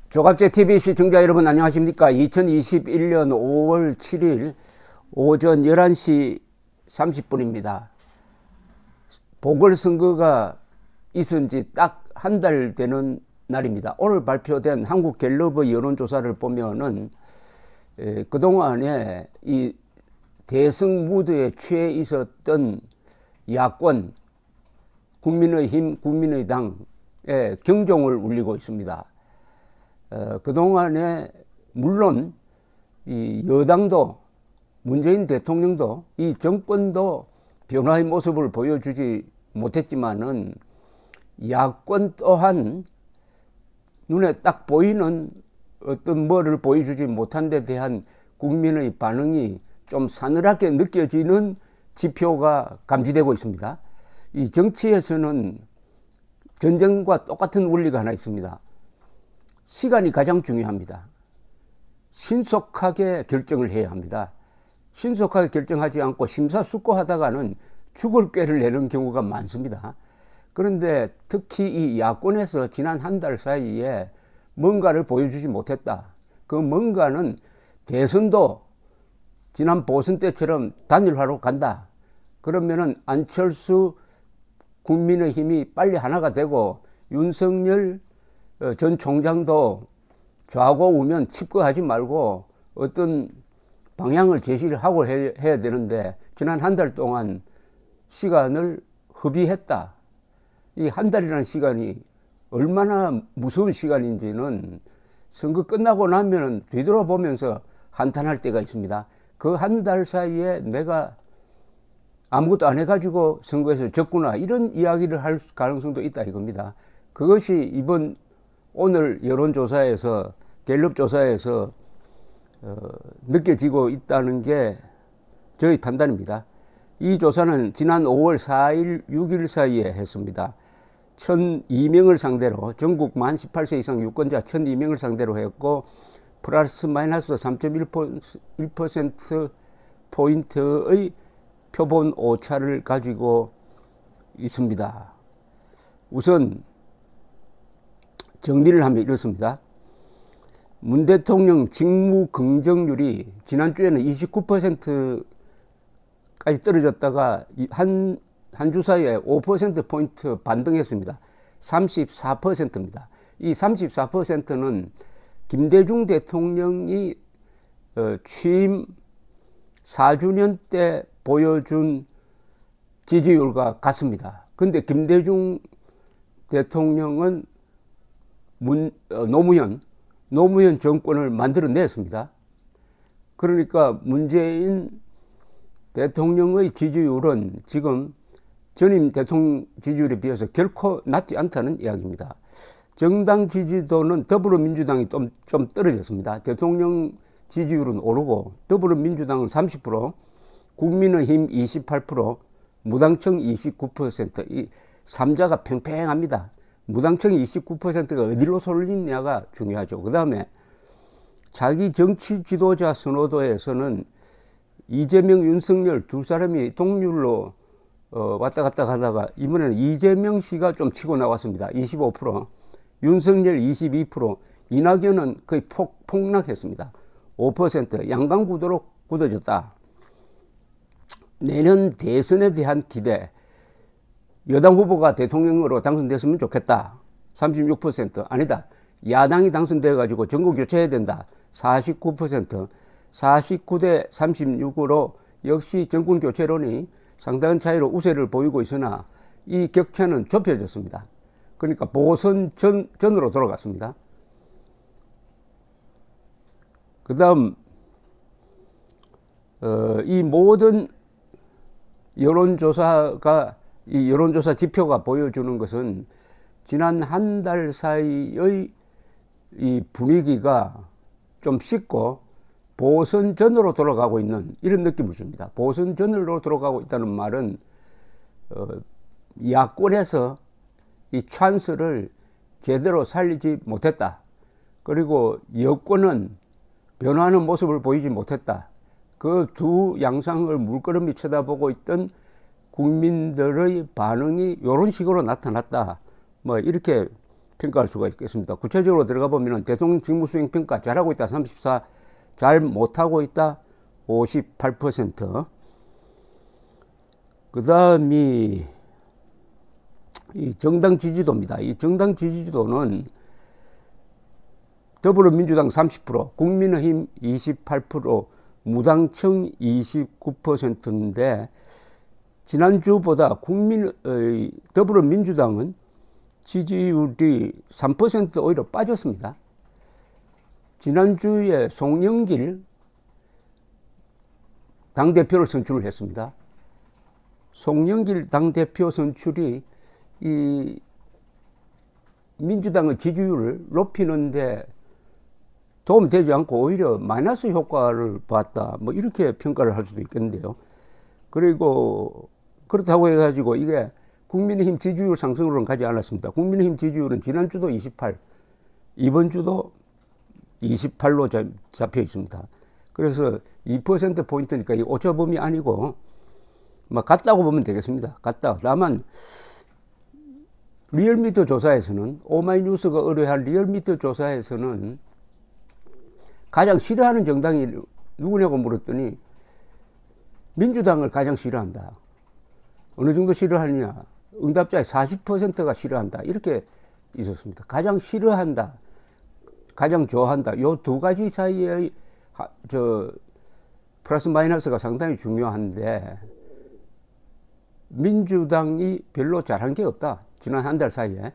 조갑제 TV 시청자 여러분 안녕하십니까? 2021년 5월 7일 오전 11시 30분입니다. 보궐선거가 있은 지 딱 한 달 되는 날입니다. 오늘 발표된 한국갤럽의 여론조사를 보면은 그동안에 이 대승 무드에 취해 있었던 야권, 국민의힘, 국민의당에 경종을 울리고 있습니다. 그동안에 물론 이 여당도 문재인 대통령도 이 정권도 변화의 모습을 보여주지 못했지만은 야권 또한 눈에 딱 보이는 어떤 뭐를 보여주지 못한 데 대한 국민의 반응이 좀 사늘하게 느껴지는 지표가 감지되고 있습니다. 이 정치에서는 전쟁과 똑같은 원리가 하나 있습니다. 시간이 가장 중요합니다. 신속하게 결정을 해야 합니다. 신속하게 결정하지 않고 심사숙고하다가는 죽을 꾀를 내는 경우가 많습니다. 그런데 특히 이 야권에서 지난 한 달 사이에 뭔가를 보여주지 못했다. 그 뭔가는 대선도 지난 보선 때처럼 단일화로 간다. 그러면은 안철수 국민의힘이 빨리 하나가 되고 윤석열 전 총장도 좌고 우면 칩거하지 말고 어떤 방향을 제시를 하고 해야 되는데 지난 한 달 동안 시간을 허비했다. 이 한 달이라는 시간이 얼마나 무서운 시간인지는 선거 끝나고 나면 뒤돌아보면서 한탄할 때가 있습니다. 그 한 달 사이에 내가 아무것도 안 해가지고 선거에서 졌구나 이런 이야기를 할 가능성도 있다 이겁니다. 그것이 이번 오늘 여론조사에서 갤럽 조사에서 느껴지고 있다는 게 저희 판단입니다. 이 조사는 지난 5월 4일, 6일 사이에 했습니다. 1002명을 상대로 전국 만 18세 이상 유권자 1002명을 상대로 했고 플러스 마이너스 3.1%포인트의 표본 오차를 가지고 있습니다. 우선 정리를 하면 이렇습니다. 문 대통령 직무 긍정률이 지난주에는 29%까지 떨어졌다가 한 주 사이에 5%포인트 반등했습니다. 34%입니다. 이 34%는 김대중 대통령이 취임 4주년 때 보여준 지지율과 같습니다. 그런데 김대중 대통령은 노무현 정권을 만들어냈습니다. 그러니까 문재인 대통령의 지지율은 지금 전임 대통령 지지율에 비해서 결코 낮지 않다는 이야기입니다. 정당 지지도는 더불어민주당이 좀 떨어졌습니다. 대통령 지지율은 오르고 더불어민주당은 30%, 국민의힘 28%, 무당청 29%, 이 3자가 팽팽합니다. 무당청이 29%가 어디로 쏠리냐가 중요하죠. 그 다음에 자기 정치 지도자 선호도에서는 이재명, 윤석열 두 사람이 동률로 왔다 갔다 하다가 이번에는 이재명 씨가 좀 치고 나왔습니다. 25%, 윤석열 22%, 이낙연은 거의 폭락했습니다. 5%, 양강구도로 굳어졌다. 내년 대선에 대한 기대, 여당 후보가 대통령으로 당선됐으면 좋겠다. 36%. 아니다. 야당이 당선돼가지고 정권 교체해야 된다. 49%. 49대 36으로 역시 정권 교체론이 상당한 차이로 우세를 보이고 있으나 이 격차는 좁혀졌습니다. 그러니까 보선 전으로 돌아갔습니다. 그 다음 이 모든 여론조사가 이 여론조사 지표가 보여주는 것은 지난 한 달 사이의 이 분위기가 좀 식고 보선 전으로 돌아가고 있는 이런 느낌을 줍니다. 보선 전으로 돌아가고 있다는 말은 야권에서 이 찬스를 제대로 살리지 못했다. 그리고 여권은 변화하는 모습을 보이지 못했다. 그 두 양상을 물끄러미 쳐다보고 있던 국민들의 반응이 이런 식으로 나타났다. 뭐 이렇게 평가할 수가 있겠습니다. 구체적으로 들어가 보면 대통령 직무수행 평가 잘하고 있다 34, 잘 못하고 있다 58%. 그 다음이 이 정당 지지도입니다. 이 정당 지지도는 더불어민주당 30%, 국민의힘 28%, 무당청 29%인데 지난주보다 더불어민주당은 지지율이 3% 오히려 빠졌습니다. 지난주에 송영길 당대표를 선출을 했습니다. 송영길 당대표 선출이 이 민주당의 지지율을 높이는데 도움되지 않고 오히려 마이너스 효과를 봤다. 뭐 이렇게 평가를 할 수도 있겠는데요. 그리고 그렇다고 해가지고 이게 국민의힘 지지율 상승으로는 가지 않았습니다. 국민의힘 지지율은 지난주도 28, 이번 주도 28로 잡혀 있습니다. 그래서 2%포인트니까 이 오차범위 아니고 뭐 같다고 보면 되겠습니다. 같다. 다만 리얼미터 조사에서는, 오마이뉴스가 의뢰한 리얼미터 조사에서는 가장 싫어하는 정당이 누구냐고 물었더니 민주당을 가장 싫어한다. 어느 정도 싫어하느냐? 응답자의 40%가 싫어한다. 이렇게 있었습니다. 가장 싫어한다, 가장 좋아한다. 요 두 가지 사이의 플러스 마이너스가 상당히 중요한데 민주당이 별로 잘한 게 없다. 지난 한 달 사이에.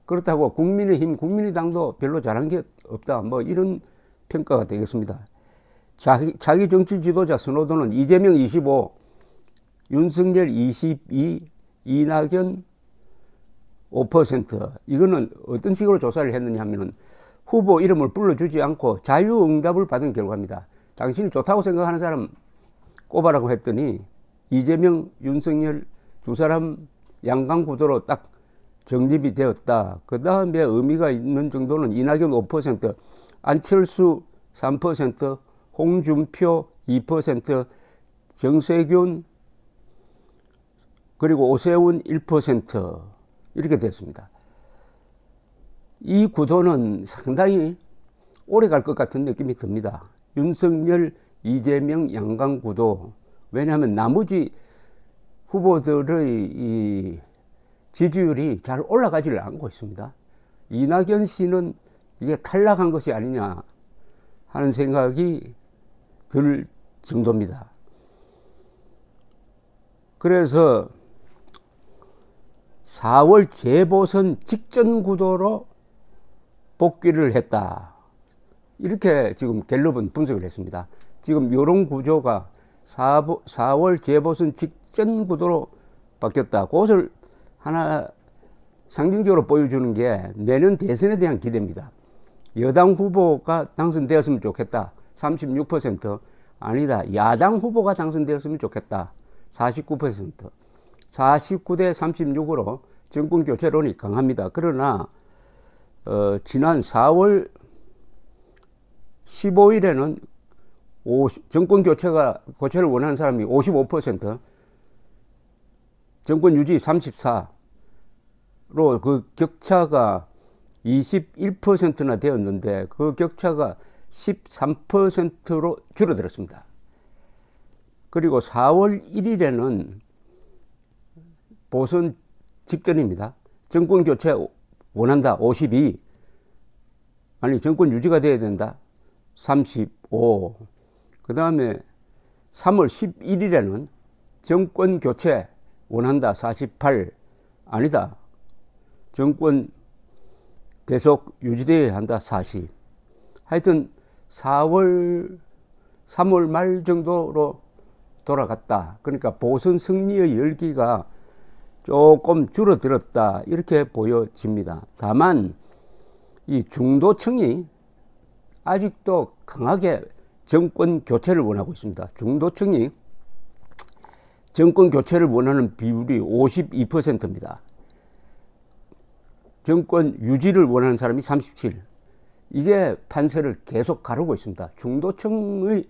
그렇다고 국민의힘, 국민의당도 별로 잘한 게 없다. 뭐 이런 평가가 되겠습니다. 자기 정치 지도자 선호도는 이재명 25, 윤석열 22, 이낙연 5%. 이거는 어떤 식으로 조사를 했느냐 하면은 후보 이름을 불러주지 않고 자유응답을 받은 결과입니다. 당신이 좋다고 생각하는 사람 꼽아라고 했더니 이재명, 윤석열 두 사람 양강구도로 딱 정립이 되었다. 그 다음에 의미가 있는 정도는 이낙연 5%, 안철수 3%, 홍준표 2%, 정세균 그리고 오세훈 1% 이렇게 됐습니다. 이 구도는 상당히 오래 갈 것 같은 느낌이 듭니다. 윤석열, 이재명 양강구도. 왜냐하면 나머지 후보들의 이 지지율이 잘 올라가지를 않고 있습니다. 이낙연 씨는 이게 탈락한 것이 아니냐 하는 생각이 들 정도입니다. 그래서 4월 재보선 직전 구도로 복귀를 했다. 이렇게 지금 갤럽은 분석을 했습니다. 지금 이런 구조가 4월 재보선 직전 구도로 바뀌었다. 그것을 하나 상징적으로 보여주는 게 내년 대선에 대한 기대입니다. 여당 후보가 당선되었으면 좋겠다. 36%. 아니다. 야당 후보가 당선되었으면 좋겠다. 49%. 49대 36으로 정권 교체론이 강합니다. 그러나 지난 4월 15일에는 정권 교체를 원하는 사람이 55%, 정권 유지 34로 그 격차가 21%나 되었는데 그 격차가 13%로 줄어들었습니다. 그리고 4월 1일에는 보선 직전입니다. 정권 교체 원한다 52, 아니 정권 유지가 돼야 된다 35, 그 다음에 3월 11일에는 정권 교체 원한다 48, 아니다 정권 계속 유지되어야 한다 40. 하여튼 3월 말 정도로 돌아갔다. 그러니까 보선 승리의 열기가 조금 줄어들었다 이렇게 보여집니다. 다만 이 중도층이 아직도 강하게 정권 교체를 원하고 있습니다. 중도층이 정권 교체를 원하는 비율이 52%입니다. 정권 유지를 원하는 사람이 37. 이게 판세를 계속 가르고 있습니다. 중도층의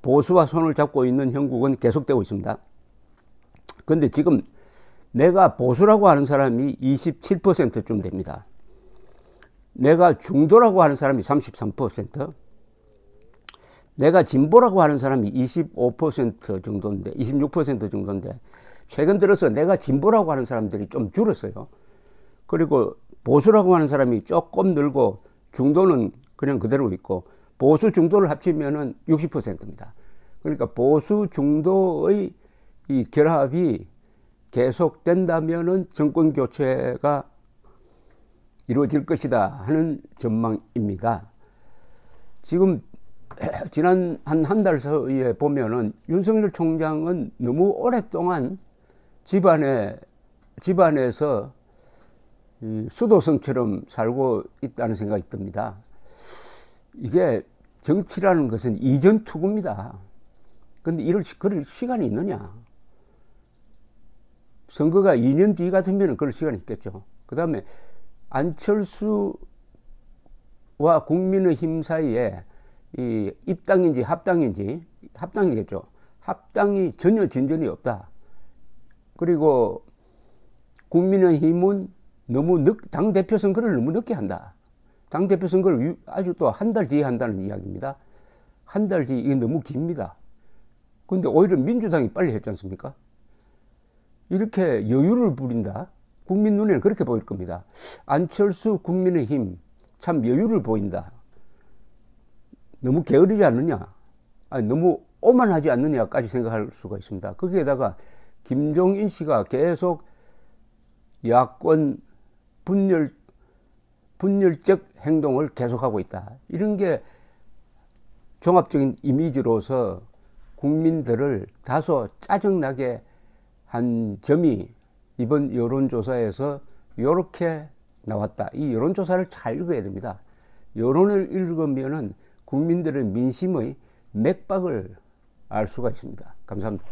보수와 손을 잡고 있는 형국은 계속되고 있습니다. 그런데 지금 내가 보수라고 하는 사람이 27%쯤 됩니다. 내가 중도라고 하는 사람이 33%, 내가 진보라고 하는 사람이 25% 정도인데, 26% 정도인데, 최근 들어서 내가 진보라고 하는 사람들이 좀 줄었어요. 그리고 보수라고 하는 사람이 조금 늘고, 중도는 그냥 그대로 있고, 보수 중도를 합치면은 60%입니다. 그러니까 보수 중도의 이 결합이 계속된다면은 정권 교체가 이루어질 것이다 하는 전망입니다. 지금 지난 한 달 사이에 보면은 윤석열 총장은 너무 오랫동안 집안에서 수도성처럼 살고 있다는 생각이 듭니다. 이게 정치라는 것은 이전투구입니다. 근데 그럴 시간이 있느냐? 선거가 2년 뒤 같으면 그럴 시간이 있겠죠. 그 다음에 안철수와 국민의힘 사이에 이 입당인지 합당이겠죠. 합당이 전혀 진전이 없다. 그리고 국민의힘은 당대표 선거를 너무 늦게 한다. 당대표 선거를 아주 또 한 달 뒤에 한다는 이야기입니다. 한 달 뒤, 이게 너무 깁니다. 근데 오히려 민주당이 빨리 했지 않습니까? 이렇게 여유를 부린다? 국민 눈에는 그렇게 보일 겁니다. 안철수 국민의힘 참 여유를 보인다. 너무 게으르지 않느냐? 아니, 너무 오만하지 않느냐까지 생각할 수가 있습니다. 거기에다가 김종인 씨가 계속 야권 분열적 행동을 계속하고 있다. 이런 게 종합적인 이미지로서 국민들을 다소 짜증나게 한 점이 이번 여론조사에서 이렇게 나왔다. 이 여론조사를 잘 읽어야 됩니다. 여론을 읽으면은 국민들의 민심의 맥박을 알 수가 있습니다. 감사합니다.